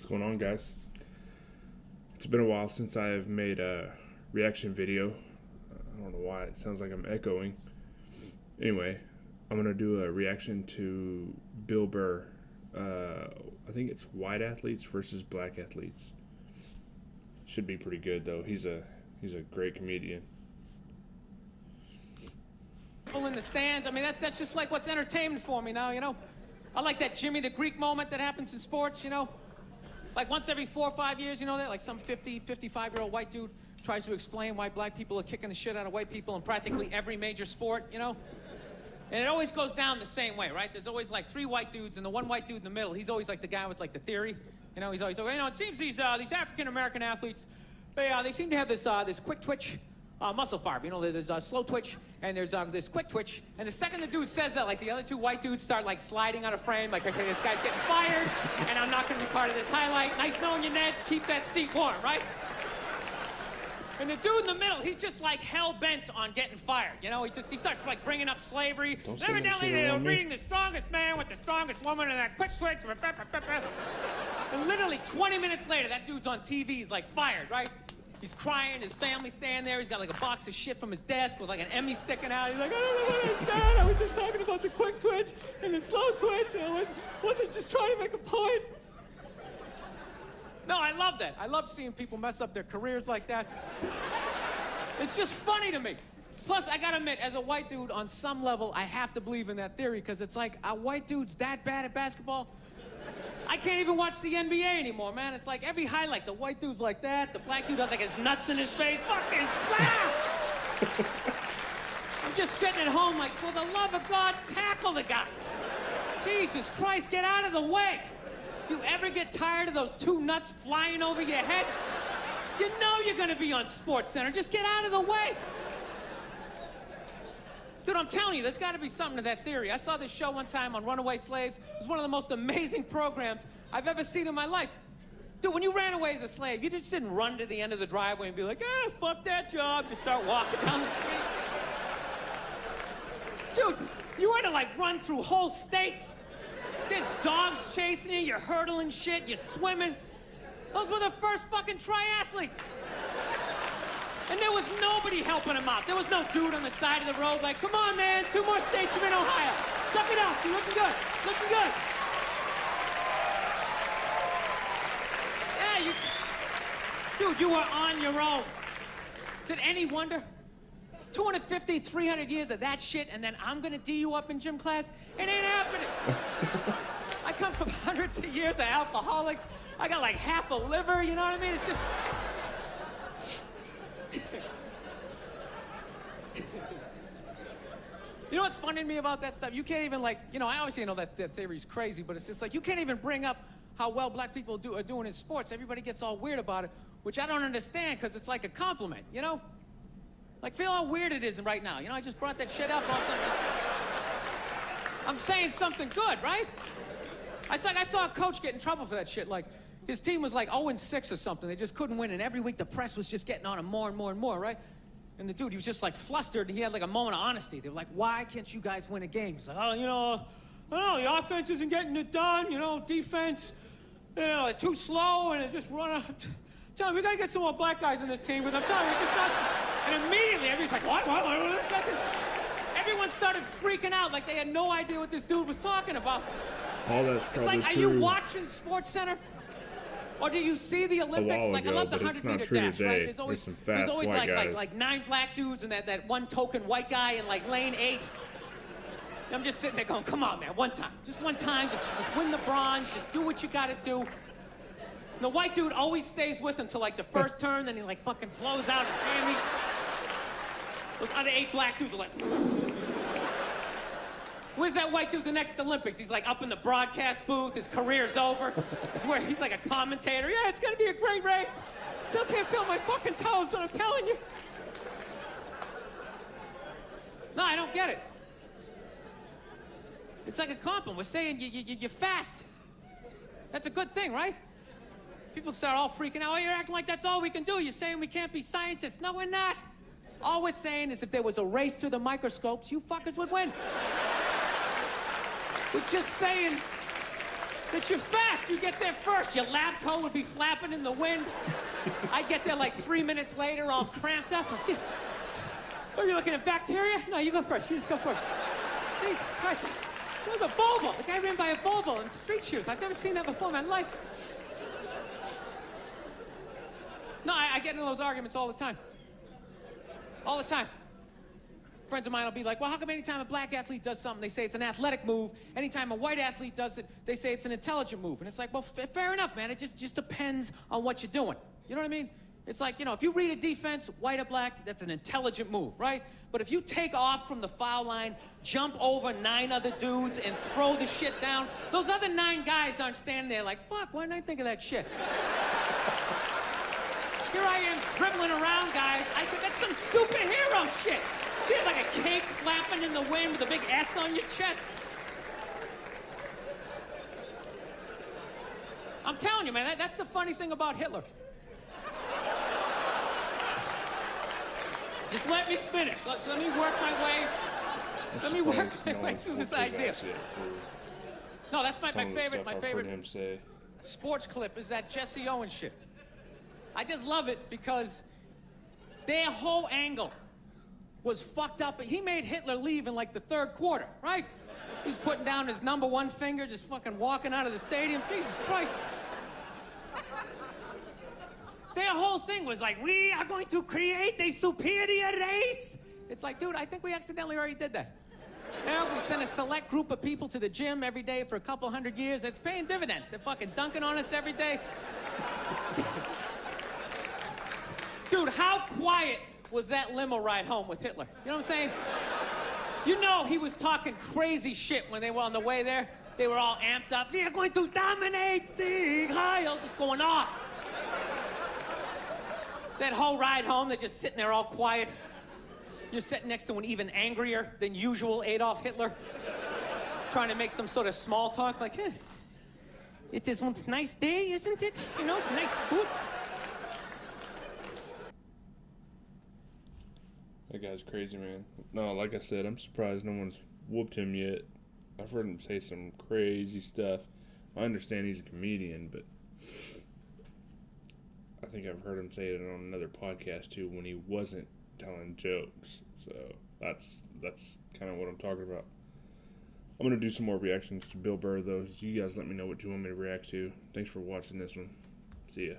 going on, guys? It's been a while since I've made a reaction video. I don't know why it sounds like I'm echoing. Anyway, I'm going to do a reaction to Bill Burr. I think it's white athletes versus black athletes. Should be pretty good, though. He's a great comedian. People in the stands, I mean, that's just like what's entertainment for me now, you know? I like that Jimmy the Greek moment that happens in sports, you know? Like once every 4 or 5 years, you know that? Like some 50, 55-year-old white dude tries to explain why black people are kicking the shit out of white people in practically every major sport, you know? And it always goes down the same way, right? There's always like 3 white dudes, and the one white dude in the middle, he's always like the guy with like the theory. You know, he's always like, you know, it seems these African-American athletes, they seem to have this quick twitch muscle fiber. You know, there's a slow twitch, and there's this quick twitch. And the second the dude says that, like the other 2 white dudes start like sliding out of frame, like, okay, this guy's getting fired, and I'm not gonna be part of this highlight. Nice knowing you, Ned. Keep that seat warm, right? And the dude in the middle, he's just like hell-bent on getting fired. You know, he starts like bringing up slavery. Evidently, they're reading the strongest man with the strongest woman and that quick twitch. And literally 20 minutes later, that dude's on TV. He's like fired, right? He's crying. His family's standing there. He's got like a box of shit from his desk with like an Emmy sticking out. He's like, I don't know what I said. I was just talking about the quick twitch and the slow twitch. And I wasn't just trying to make a point. No, I love that. I love seeing people mess up their careers like that. It's just funny to me. Plus, I gotta admit, as a white dude, on some level, I have to believe in that theory, because it's like, are white dudes that bad at basketball? I can't even watch the NBA anymore, man. It's like every highlight, the white dude's like that, the black dude has like his nuts in his face. Fucking I'm just sitting at home like, for the love of God, tackle the guy. Jesus Christ, get out of the way. Do you ever get tired of those 2 nuts flying over your head? You know you're gonna be on SportsCenter. Just get out of the way. Dude, I'm telling you, there's gotta be something to that theory. I saw this show one time on runaway slaves. It was one of the most amazing programs I've ever seen in my life. Dude, when you ran away as a slave, you just didn't run to the end of the driveway and be like, fuck that job. Just start walking down the street. Dude, you had to like run through whole states. There's dogs chasing you, you're hurdling shit, you're swimming. Those were the first fucking triathletes. And there was nobody helping them out. There was no dude on the side of the road like, come on, man, 2 more states, you're in Ohio. Suck it up, you're looking good, looking good. Yeah, dude, you were on your own. Is it any wonder? 250, 300 years of that shit, and then I'm gonna D you up in gym class? It ain't happening. I come from hundreds of years of alcoholics. I got like half a liver, you know what I mean? It's just... You know what's funny to me about that stuff? You can't even like, you know, I obviously know that theory's crazy, but it's just like, you can't even bring up how well black people are doing in sports. Everybody gets all weird about it, which I don't understand, because it's like a compliment, you know? Like, feel how weird it is right now. You know, I just brought that shit up. All of a sudden, I'm saying something good, right? I saw a coach get in trouble for that shit. Like, his team was like 0-6 or something. They just couldn't win, and every week the press was just getting on him more and more and more, right? And the dude, he was just like flustered, and he had like a moment of honesty. They were like, why can't you guys win a game? He's like, oh, you know, I don't know, the offense isn't getting it done, you know, defense, you know, they're too slow, and it just run up. Tell me, we gotta get some more black guys on this team, because I'm telling you, it's just not... And immediately, everybody's like, what? Everyone started freaking out like they had no idea what this dude was talking about. All that's probably It's like, are true. you watching SportsCenter? Or do you see the Olympics? Like, I love the 100-meter dash, right? There's always like 9 black dudes and that one token white guy in like lane 8. I'm just sitting there going, come on, man, one time. Just one time, just win the bronze, just do what you gotta do. And the white dude always stays with him till like the first turn, then he like fucking blows out his hammy. Those other 8 black dudes are like... Where's that white dude the next Olympics? He's like up in the broadcast booth, his career's over. He's like a commentator. Yeah, it's gonna be a great race. Still can't feel my fucking toes, but I'm telling you. No, I don't get it. It's like a compliment. We're saying you're fast. That's a good thing, right? People start all freaking out. Oh, you're acting like that's all we can do. You're saying we can't be scientists. No, we're not. All we're saying is if there was a race to the microscopes, you fuckers would win. We're just saying That you're fast. You get there first. Your lab coat would be flapping in the wind. I'd get there like 3 minutes later, all cramped up. Are you looking at bacteria? No, you go first. You just go first. Jesus Christ. It was a Volvo. The guy ran by a Volvo in street shoes. I've never seen that before in my life. No, I get into those arguments all the time. All the time. Friends of mine will be like, well, how come anytime a black athlete does something, they say it's an athletic move? Anytime a white athlete does it, they say it's an intelligent move. And it's like, well, fair enough, man. It just depends on what you're doing. You know what I mean? It's like, if you read a defense, white or black, that's an intelligent move, right? But if you take off from the foul line, jump over 9 other dudes, and throw the shit down, those other 9 guys aren't standing there like, fuck, why didn't I think of that shit? Here I am dribbling around, guys. I think that's some superhero shit. Shit, like a cape flapping in the wind with a big S on your chest. I'm telling you, man, that's the funny thing about Hitler. Just let me finish. Let me work my way. Let me work my way through this idea. No, that's my favorite. My favorite sports clip is that Jesse Owens shit. I just love it because their whole angle was fucked up. He made Hitler leave in like the 3rd quarter, right? He's putting down his number 1 finger, just fucking walking out of the stadium. Jesus Christ. Their whole thing was like, we are going to create a superior race. It's like, dude, I think we accidentally already did that. We sent a select group of people to the gym every day for a couple 100 years. It's paying dividends. They're fucking dunking on us every day. Dude, how quiet was that limo ride home with Hitler? You know what I'm saying? You know he was talking crazy shit when they were on the way there. They were all amped up. We are going to dominate, Sieg Heil, just going off. That whole ride home, they're just sitting there all quiet. You're sitting next to an even angrier than usual Adolf Hitler, trying to make some sort of small talk, like, it is one nice day, isn't it? You know, nice boot. That guy's crazy, man. No, like I said, I'm surprised no one's whooped him yet. I've heard him say some crazy stuff. I understand he's a comedian, but I think I've heard him say it on another podcast too when he wasn't telling jokes. So that's kind of what I'm talking about. I'm going to do some more reactions to Bill Burr, though. So you guys let me know what you want me to react to. Thanks for watching this one. See ya.